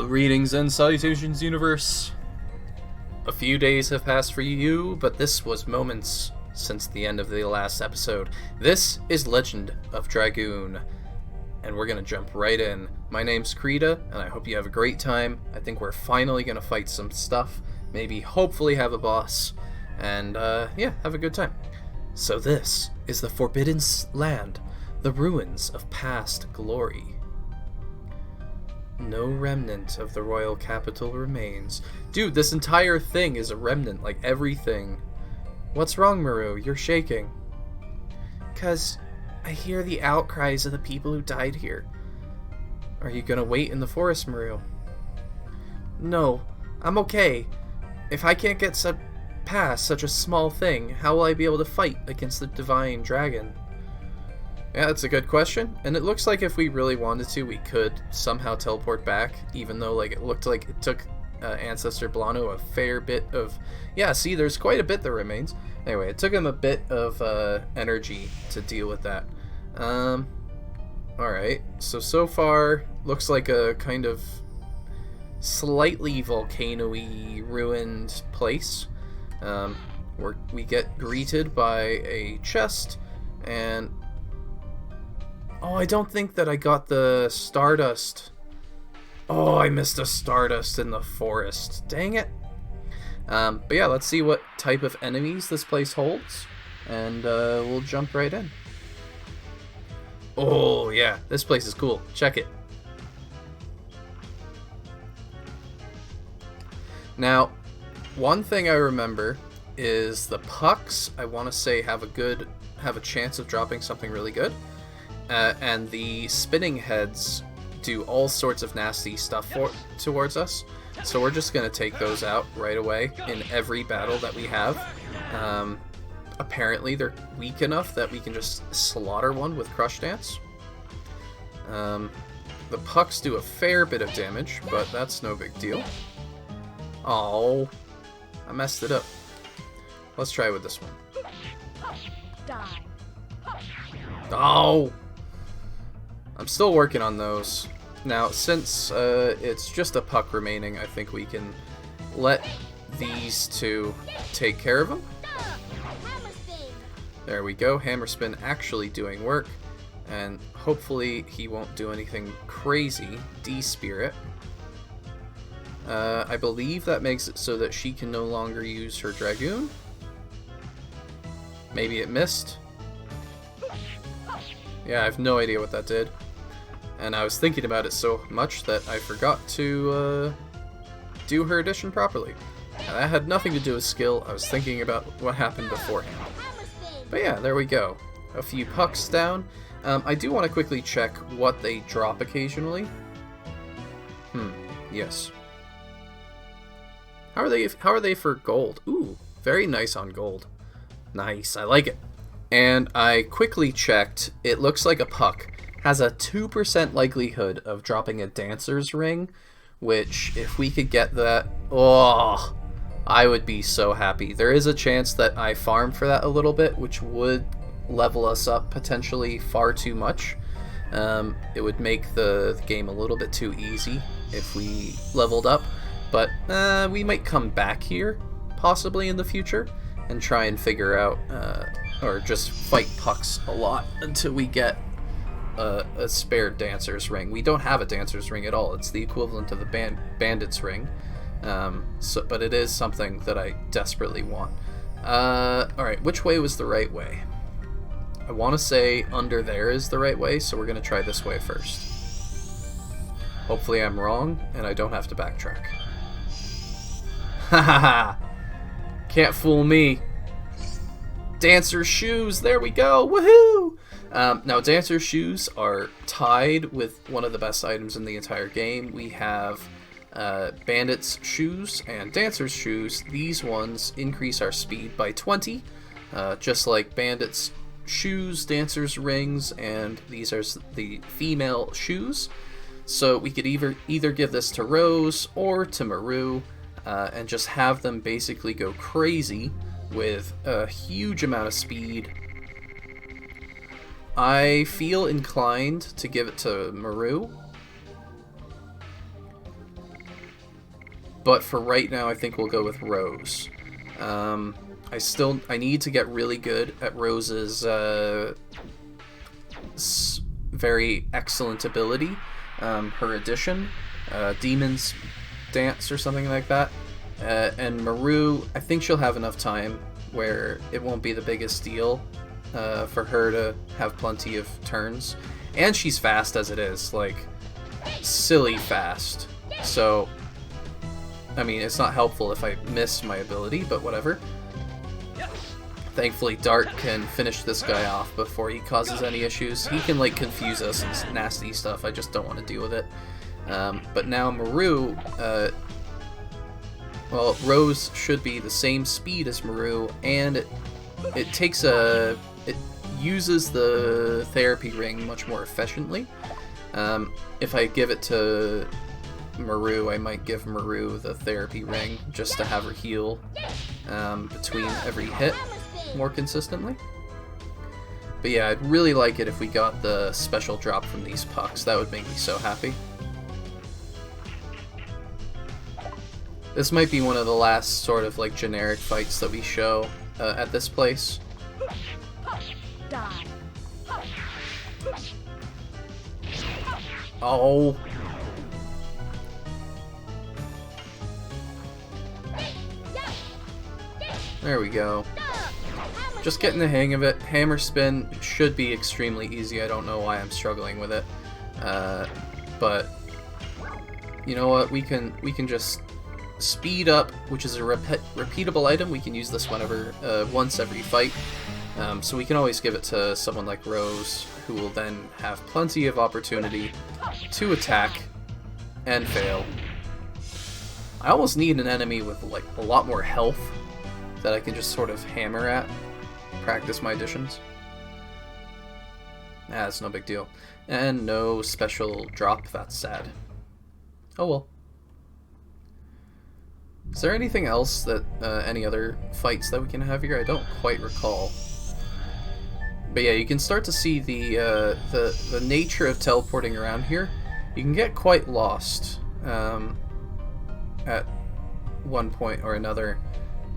Greetings and salutations, universe. A few days have passed for you, but this was moments since the end of the last episode. This is Legend of Dragoon, and we're gonna jump right in. My name's Creeta, and I hope you have a great time. I think we're finally gonna fight some stuff, maybe hopefully have a boss, and yeah, have a good time. So this is the Forbidden Land, the ruins of past glory. No remnant of the royal capital remains. Dude, this entire thing is a remnant, like everything. What's wrong, Maru? You're shaking. 'Cause I hear the outcries of the people who died here. Are you gonna wait in the forest, Maru? No, I'm okay. If I can't get past such a small thing, how will I be able to fight against the divine dragon? Yeah, that's a good question, and it looks like if we really wanted to, we could somehow teleport back, even though like it looked like it took Ancestor Blano a fair bit of... Yeah, see, there's quite a bit that remains. Anyway, it took him a bit of energy to deal with that. Alright, so far, looks like a kind of slightly volcano-y ruined place. Where we get greeted by a chest, and... Oh, I don't think that I got the Stardust. Oh, I missed a Stardust in the forest. Dang it. But yeah, let's see what type of enemies this place holds, and we'll jump right in. Oh, yeah, this place is cool. Check it. Now, one thing I remember is the pucks, I want to say, have a chance of dropping something really good. And the spinning heads do all sorts of nasty stuff towards us, so we're just going to take those out right away in every battle that we have. Apparently they're weak enough that we can just slaughter one with Crush Dance. The pucks do a fair bit of damage, but that's no big deal. Oh, I messed it up. Let's try with this one. Oh! I'm still working on those. Now, since it's just a puck remaining, I think we can let these two take care of them. There we go. Hammer Spin actually doing work. And hopefully he won't do anything crazy. D-Spirit. I believe that makes it so that she can no longer use her Dragoon. Maybe it missed. Yeah, I have no idea what that did. And I was thinking about it so much that I forgot to do her addition properly. And that had nothing to do with skill, I was thinking about what happened beforehand. But yeah, there we go. A few pucks down. I do want to quickly check what they drop occasionally. Yes. How are they for gold? Ooh, very nice on gold. Nice, I like it. And I quickly checked, it looks like a puck has a 2% likelihood of dropping a Dancer's Ring, which, if we could get that, oh, I would be so happy. There is a chance that I farm for that a little bit, which would level us up potentially far too much. It would make the game a little bit too easy if we leveled up, but we might come back here, possibly in the future, and try and figure out, or just fight pucks a lot until we get a spare Dancer's Ring. We don't have a Dancer's Ring at all. It's the equivalent of the Bandit's Ring. But it is something that I desperately want. Alright, which way was the right way? I want to say under there is the right way, so we're going to try this way first. Hopefully I'm wrong, and I don't have to backtrack. Hahaha! Can't fool me. Dancer's Shoes, there we go, woohoo! Now, Dancer's Shoes are tied with one of the best items in the entire game. We have Bandit's Shoes and Dancer's Shoes. These ones increase our speed by 20, just like Bandit's Shoes, Dancer's Rings, and these are the female shoes. So we could either give this to Rose or to Maru, and just have them basically go crazy with a huge amount of speed. I feel inclined to give it to Maru. But for right now, I think we'll go with Rose. I need to get really good at Rose's very excellent ability, her addition, Demon's Dance or something like that. And Maru, I think she'll have enough time where it won't be the biggest deal for her to have plenty of turns. And she's fast as it is, like, silly fast. So, I mean, it's not helpful if I miss my ability, but whatever. Thankfully, Dart can finish this guy off before he causes any issues. He can, like, confuse us and nasty stuff. I just don't want to deal with it. But now Maru, well, Rose should be the same speed as Maru, and it uses the therapy ring much more efficiently. If I give it to Maru, I might give Maru the therapy ring just to have her heal between every hit more consistently. But yeah, I'd really like it if we got the special drop from these pucks. That would make me so happy. This might be one of the last sort of like generic fights that we show at this place. Oh. There we go. Just getting the hang of it. Hammer spin should be extremely easy. I don't know why I'm struggling with it. But you know what? We can just speed up, which is a repeatable item. We can use this whenever once every fight. So we can always give it to someone like Rose, who will then have plenty of opportunity to attack and fail. I almost need an enemy with like a lot more health that I can just sort of hammer at, practice my additions. It's no big deal. And no special drop, that's sad. Oh well. Is there anything else that, any other fights that we can have here? I don't quite recall. But yeah, you can start to see the nature of teleporting around here. You can get quite lost at one point or another.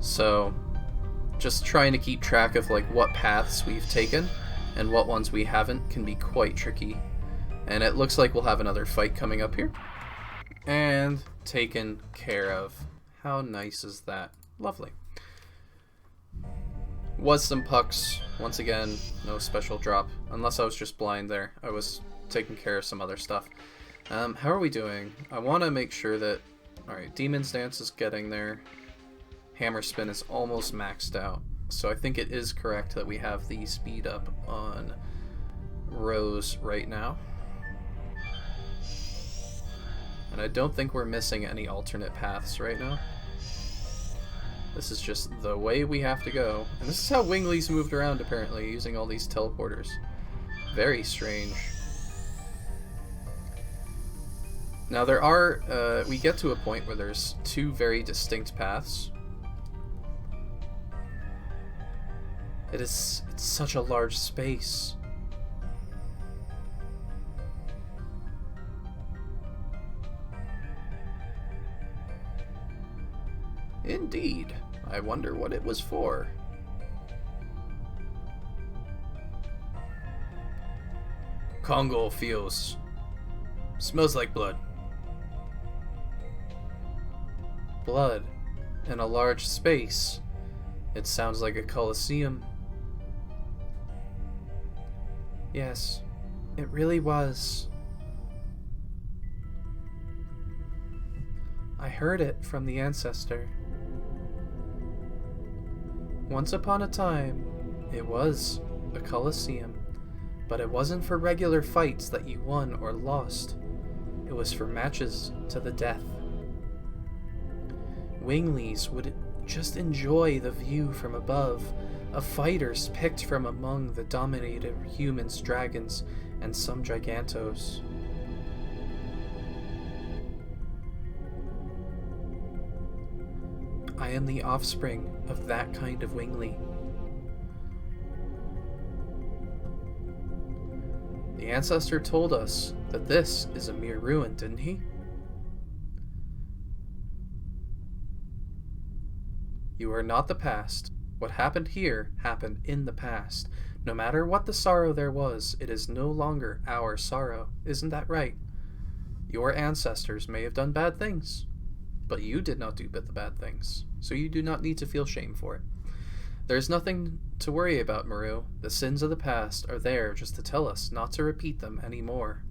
So just trying to keep track of like what paths we've taken and what ones we haven't can be quite tricky. And it looks like we'll have another fight coming up here. And taken care of. How nice is that? Lovely. Was some pucks. Once again, no special drop. Unless I was just blind there. I was taking care of some other stuff. How are we doing? I want to make sure that... Alright, Demon's Dance is getting there. Hammer Spin is almost maxed out. So I think it is correct that we have the speed up on Rose right now. And I don't think we're missing any alternate paths right now. This is just the way we have to go. And this is how Winglies moved around, apparently, using all these teleporters. Very strange. Now there are, we get to a point where there's two very distinct paths. It's such a large space. Indeed. I wonder what it was for. Congo feels. Smells like blood. Blood in a large space. It sounds like a coliseum. Yes, it really was. I heard it from the ancestor. Once upon a time, it was a coliseum, but it wasn't for regular fights that you won or lost. It was for matches to the death. Winglies would just enjoy the view from above of fighters picked from among the dominated humans, dragons, and some gigantos. I am the offspring of that kind of Wingly. The ancestor told us that this is a mere ruin, didn't he? You are not the past. What happened here happened in the past. No matter what the sorrow there was, it is no longer our sorrow. Isn't that right? Your ancestors may have done bad things, but you did not do the bad things, so you do not need to feel shame for it. There's nothing to worry about, Maru. The sins of the past are there just to tell us not to repeat them anymore.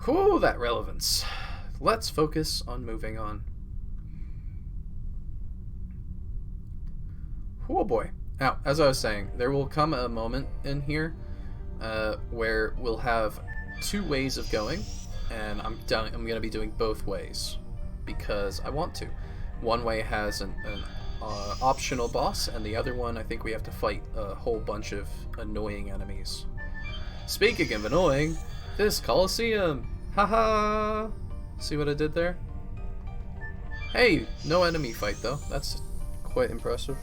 Whew, that relevance. Let's focus on moving on. Oh boy. Now, as I was saying, there will come a moment in here where we'll have two ways of going, and I'm going to be doing both ways because I want to. One way has an optional boss, and the other one I think we have to fight a whole bunch of annoying enemies. Speaking of annoying, this Colosseum! Haha! See what I did there? Hey, no enemy fight though. That's quite impressive.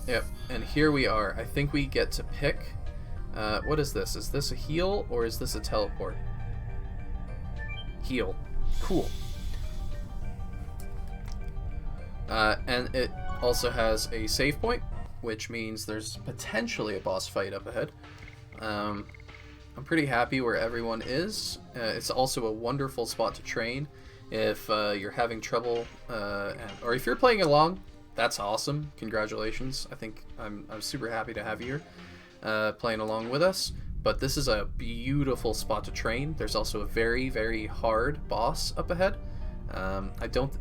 Yep, and here we are. I think we get to pick. What is this? Is this a heal or is this a teleport? Heal. Cool. And it also has a save point, which means there's potentially a boss fight up ahead. I'm pretty happy where everyone is. It's also a wonderful spot to train if you're having trouble, or if you're playing along. That's awesome. Congratulations. I think I'm super happy to have you here playing along with us. But this is a beautiful spot to train. There's also a very, very hard boss up ahead.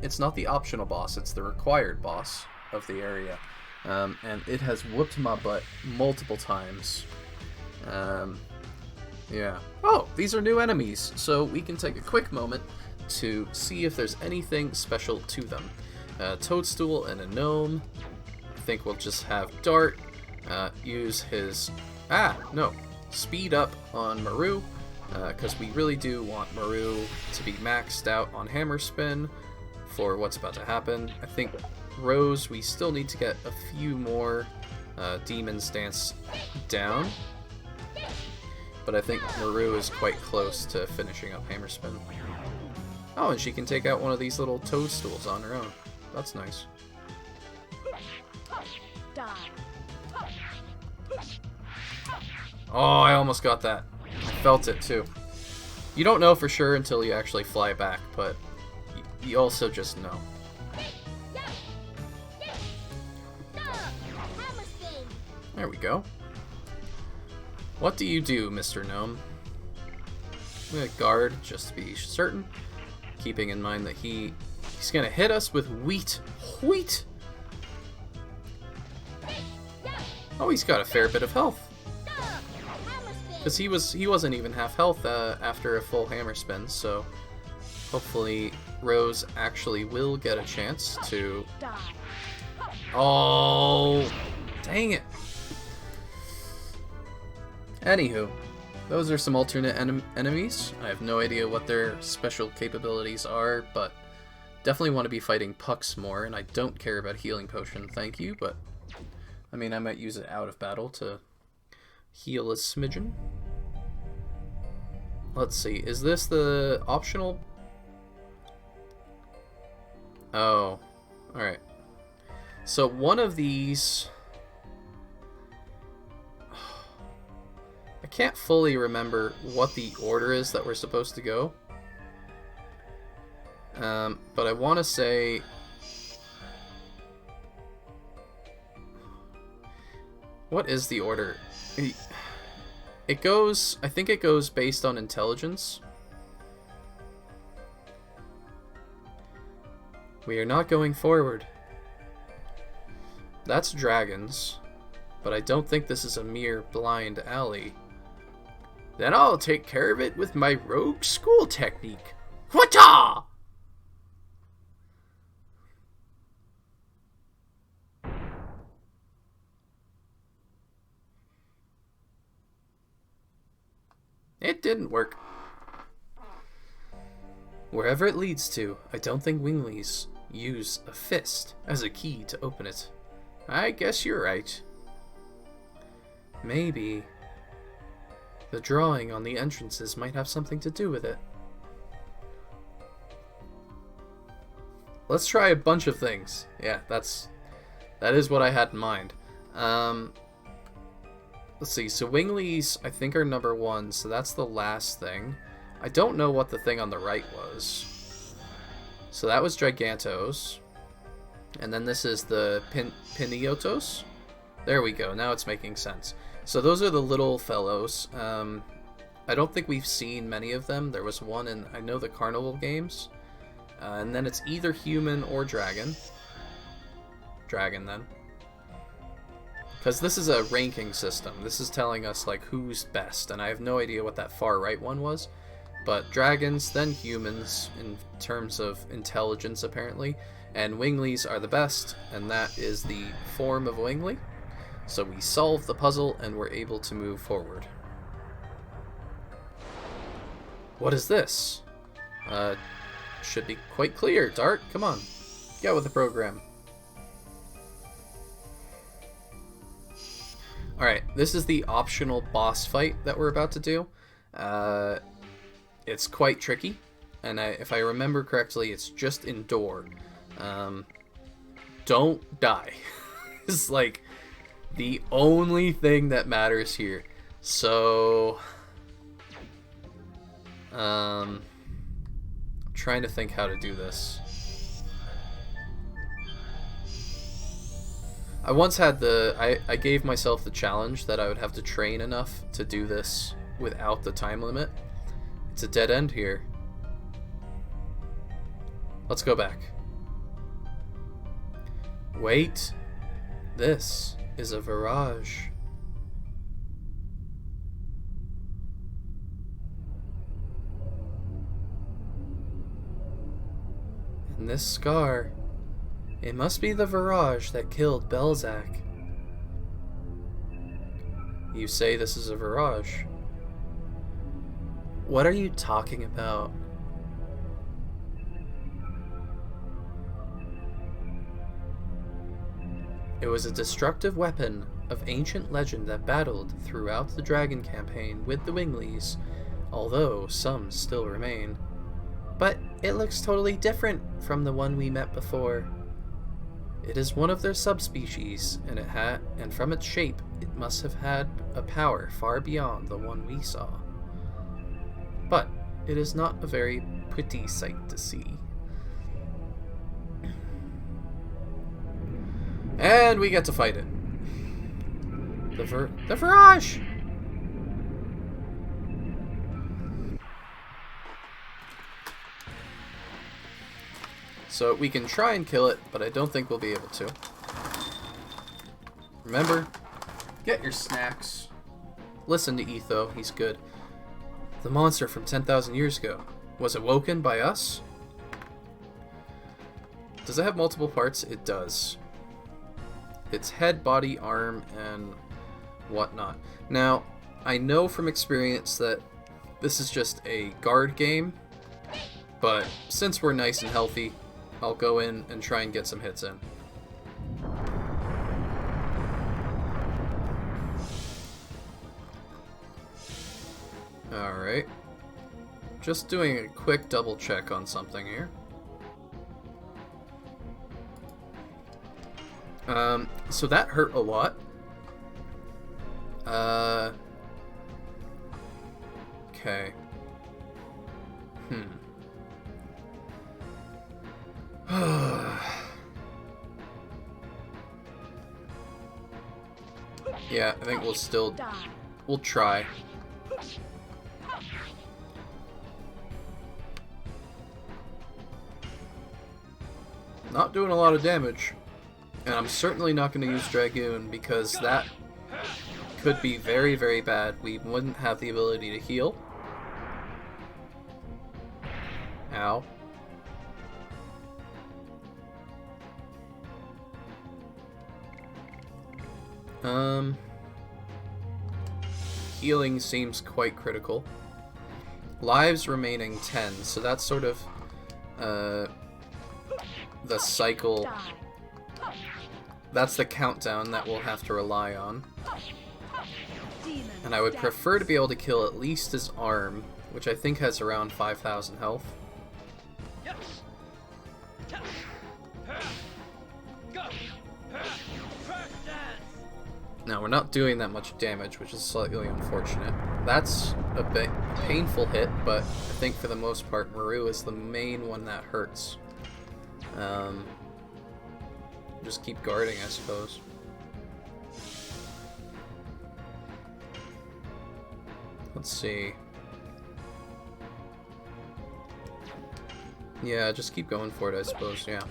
It's not the optional boss, it's the required boss of the area. And it has whooped my butt multiple times. Yeah. Oh, these are new enemies, so we can take a quick moment to see if there's anything special to them. A toadstool and a gnome. I think we'll just have Dart use his... speed up on Maru, because we really do want Maru to be maxed out on Hammer Spin for what's about to happen. I think Rose, we still need to get a few more Demon's Dance down, but I think Maru is quite close to finishing up Hammer Spin. Oh, and she can take out one of these little toadstools on her own. That's nice. Oh, I almost got that. I felt it too. You don't know for sure until you actually fly back, but you also just know. There we go. What do you do, Mr. Gnome? I'm gonna guard just to be certain, keeping in mind that he's gonna hit us with wheat. Wheat! Oh, he's got a fair bit of health. Because he wasn't even half health after a full hammer spin, so hopefully Rose actually will get a chance to... Oh, dang it. Anywho, those are some alternate enemies. I have no idea what their special capabilities are, but definitely want to be fighting Pucks more, and I don't care about healing potion, thank you, but I mean, I might use it out of battle to heal a smidgen. Let's see, is this the optional? Oh, alright. So one of these... I can't fully remember what the order is that we're supposed to go. But I want to say... What is the order? It goes... I think it goes based on intelligence. We are not going forward. That's dragons. But I don't think this is a mere blind alley. Then I'll take care of it with my rogue school technique. Whata! It didn't work. Wherever it leads to, I don't think Winglies use a fist as a key to open it. I guess you're right. Maybe the drawing on the entrances might have something to do with it. let's try a bunch of things. Yeah, that is what I had in mind. Let's see, so Winglies, I think, are number 1, so that's the last thing. I don't know what the thing on the right was. So that was Gigantos. And then this is the Piniotos. There we go, now it's making sense. So those are the little fellows. I don't think we've seen many of them. There was one in, I know, the Carnival games. And then it's either human or dragon. Dragon, then. Because this is a ranking system. This is telling us, like, who's best. And I have no idea what that far right one was. But dragons, then humans, in terms of intelligence, apparently. And Winglies are the best, and that is the form of Wingly. So we solve the puzzle, and we're able to move forward. What is this? Should be quite clear. Dart, come on. Get with the program. Alright, this is the optional boss fight that we're about to do. It's quite tricky, and if I remember correctly, it's just indoor. Don't die. It's like the only thing that matters here. So, I'm trying to think how to do this. I once had I gave myself the challenge that I would have to train enough to do this without the time limit. It's a dead end here. Let's go back. Wait. This is a Virage. And this scar, it must be the Virage that killed Belzac. You say this is a Virage. What are you talking about? It was a destructive weapon of ancient legend that battled throughout the Dragon campaign with the Winglies, although some still remain. But it looks totally different from the one we met before. It is one of their subspecies, and from its shape, it must have had a power far beyond the one we saw. But it is not a very pretty sight to see. And we get to fight it. The Virage! So we can try and kill it, but I don't think we'll be able to. Remember, get your snacks. Listen to Etho, he's good. The monster from 10,000 years ago was awoken by us? Does it have multiple parts? It does. It's head, body, arm, and whatnot. Now, I know from experience that this is just a guard game, but since we're nice and healthy, I'll go in and try and get some hits in. Alright. Just doing a quick double check on something here. So that hurt a lot. Okay. Yeah, I think we'll try. Not doing a lot of damage. And I'm certainly not going to use Dragoon because that could be very, very bad. We wouldn't have the ability to heal. Ow. Healing seems quite critical. Lives remaining 10, so that's sort of the cycle. That's the countdown that we'll have to rely on. And I would prefer to be able to kill at least his arm, which I think has around 5,000 health. Now, we're not doing that much damage, which is slightly unfortunate. That's a bit painful hit, but I think for the most part, Maru is the main one that hurts. Just keep guarding, I suppose. Let's see. Yeah, just keep going for it, I suppose, yeah.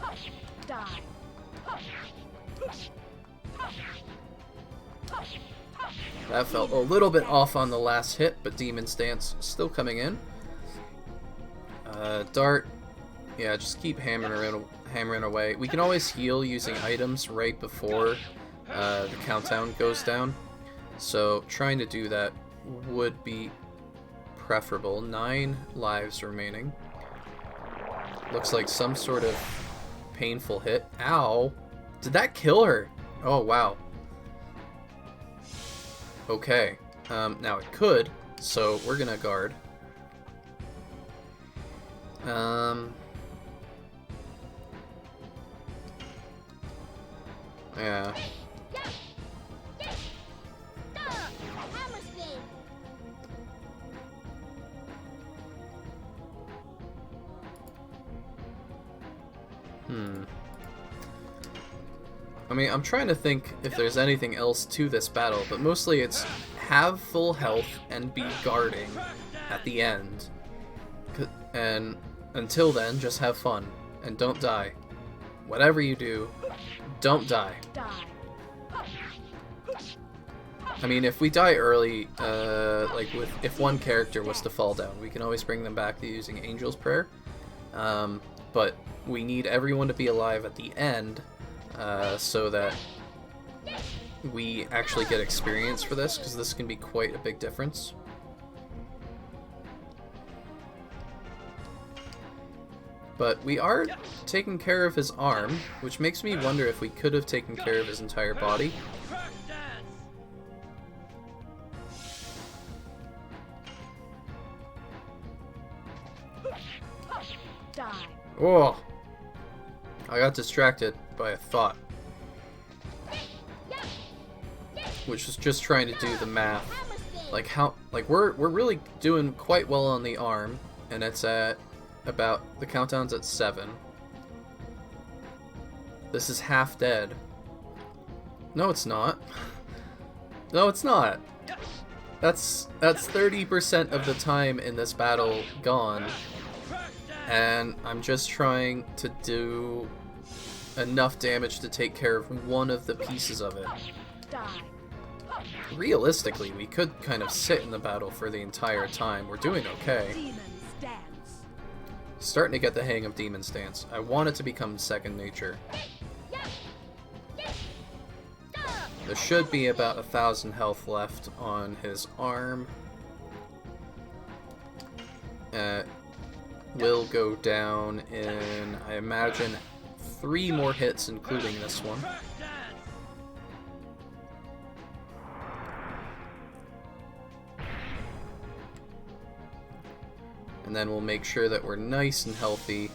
That felt a little bit off on the last hit, but Demon's Dance still coming in. Dart, yeah, just keep hammering away. We can always heal using items right before the countdown goes down, so trying to do that would be preferable. 9 lives remaining. Looks like some sort of painful hit. Ow! Did that kill her? Oh, wow. Okay. Now it could, so we're gonna guard. Yeah. I mean, I'm trying to think if there's anything else to this battle, but mostly it's have full health and be guarding at the end. And until then, just have fun and don't die. Whatever you do, don't die. I mean, if we die early, like if one character was to fall down, we can always bring them back using Angel's Prayer. But we need everyone to be alive at the end, so that we actually get experience for this, because this can be quite a big difference. But we are taking care of his arm, which makes me wonder if we could have taken care of his entire body. Oh! I got distracted by a thought. Which was just trying to do the math. Like how, like we're really doing quite well on the arm, and it's at about, the countdown's at 7. This is half dead. No, it's not. No, it's not. That's 30% of the time in this battle gone. And I'm just trying to do enough damage to take care of one of the pieces of it. Realistically, we could kind of sit in the battle for the entire time. We're doing okay. Starting to get the hang of Demon's Dance. I want it to become second nature. There should be about 1,000 health left on his arm. Will go down in, I imagine, 3 more hits, including this one. And then we'll make sure that we're nice and healthy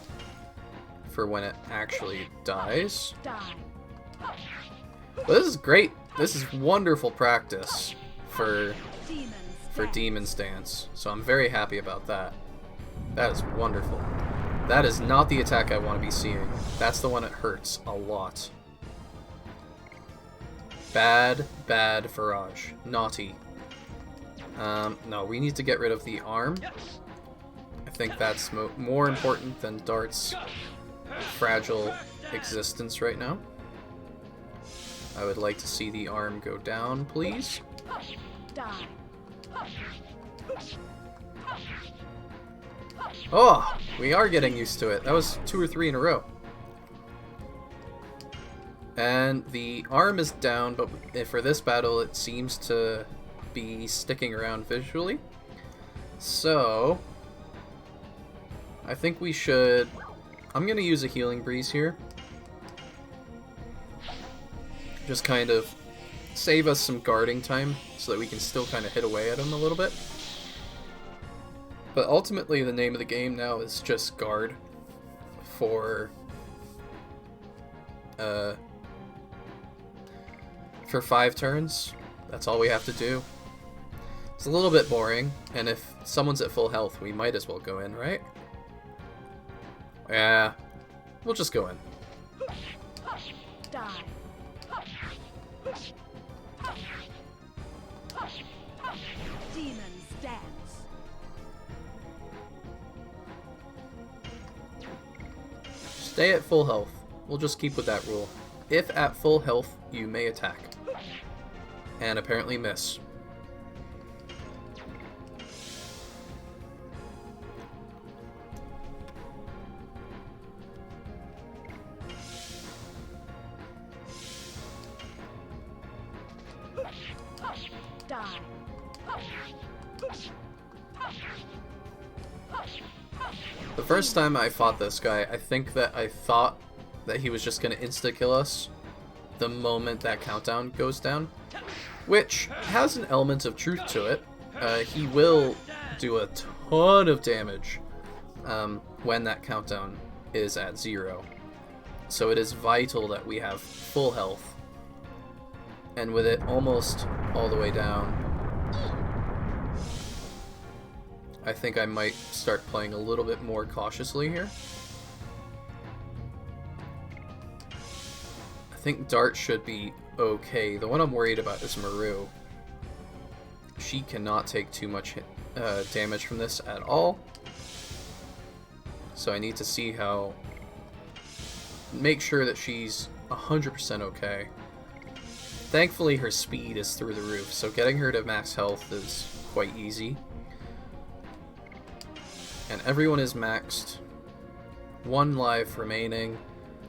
for when it actually dies. But this is great. This is wonderful practice for Demon's Dance. So I'm very happy about that. That is wonderful. That is not the attack I want to be seeing. That's the one that hurts a lot. Bad, bad Virage. Naughty. No, we need to get rid of the arm. I think that's more important than Dart's fragile existence right now. I would like to see the arm go down, please. Oh, we are getting used to it. That was 2 or 3 in a row. And the arm is down, but for this battle it seems to be sticking around visually. So, I think we should... I'm going to use a Healing Breeze here. Just kind of save us some guarding time so that we can still kind of hit away at him a little bit. But ultimately, the name of the game now is just guard for for 5 turns. That's all we have to do. It's a little bit boring, and if someone's at full health, we might as well go in, right? Yeah, we'll just go in. Die. Demons dance. Stay at full health. We'll just keep with that rule. If at full health, you may attack. And apparently miss. Die. The first time I fought this guy, I think that I thought that he was just going to insta-kill us the moment that countdown goes down, which has an element of truth to it. He will do a ton of damage when that countdown is at 0. So it is vital that we have full health. And with it almost all the way down, I think I might start playing a little bit more cautiously here. I think Dart should be okay. The one I'm worried about is Maru. She cannot take too much damage from this at all. So I need to see how... make sure that she's 100% okay. Thankfully her speed is through the roof, so getting her to max health is quite easy. And everyone is maxed. 1 life remaining.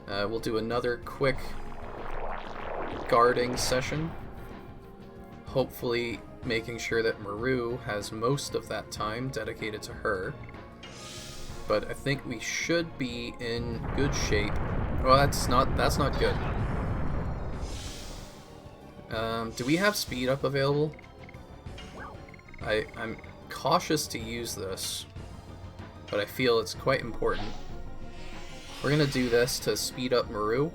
We'll do another quick guarding session. Hopefully making sure that Maru has most of that time dedicated to her. But I think we should be in good shape. Well, that's not good. Do we have speed up available? I'm cautious to use this, but I feel it's quite important. We're gonna do this to speed up Maru.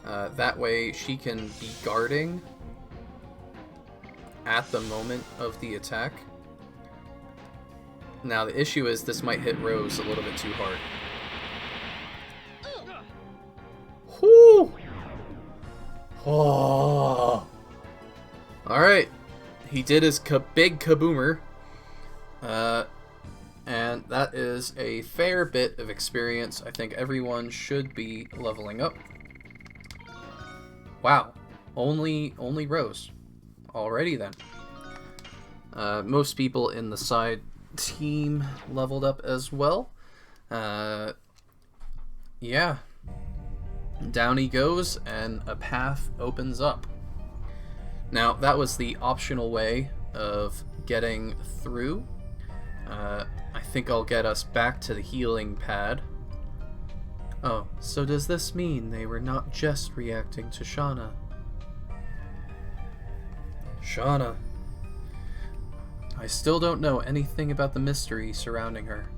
That way she can be guarding at the moment of the attack. Now the issue is this might hit Rose a little bit too hard. Whoo! Oh. Alright. He did his big kaboomer. And that is a fair bit of experience. I think everyone should be leveling up. Wow. Only Rose. Alrighty then. Most people in the side team leveled up as well. Yeah. Down he goes, and a path opens up. Now, that was the optional way of getting through. I think I'll get us back to the healing pad. Oh, so does this mean they were not just reacting to Shauna? Shauna. I still don't know anything about the mystery surrounding her.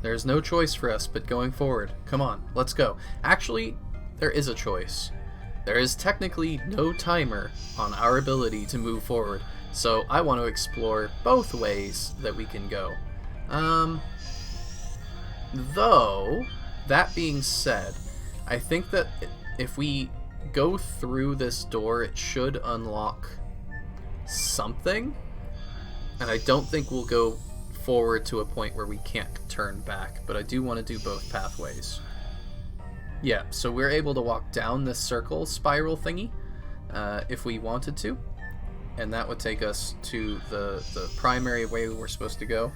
There's no choice for us but going forward. Come on, let's go. Actually, there is a choice. There is technically no timer on our ability to move forward, so I want to explore both ways that we can go. Though, that being said, I think that if we go through this door, it should unlock something, and I don't think we'll go forward to a point where we can't turn back, but I do want to do both pathways. Yeah, so we're able to walk down this circle spiral thingy if we wanted to, and that would take us to the primary way we're supposed to go.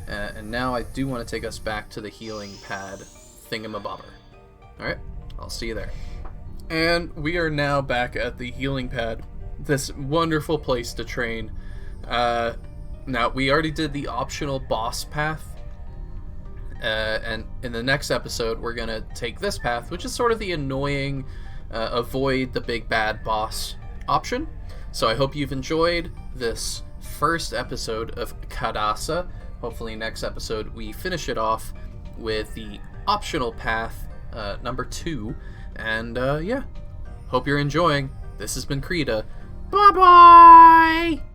And now I do want to take us back to the healing pad thingamabobber. Alright, I'll see you there. And we are now back at the healing pad, this wonderful place to train. Now, we already did the optional boss path, and in the next episode we're going to take this path, which is sort of the annoying avoid the big bad boss option. So I hope you've enjoyed this first episode of Kadessa. Hopefully next episode we finish it off with the optional path number 2. And yeah, hope you're enjoying. This has been Creeta. Bye-bye!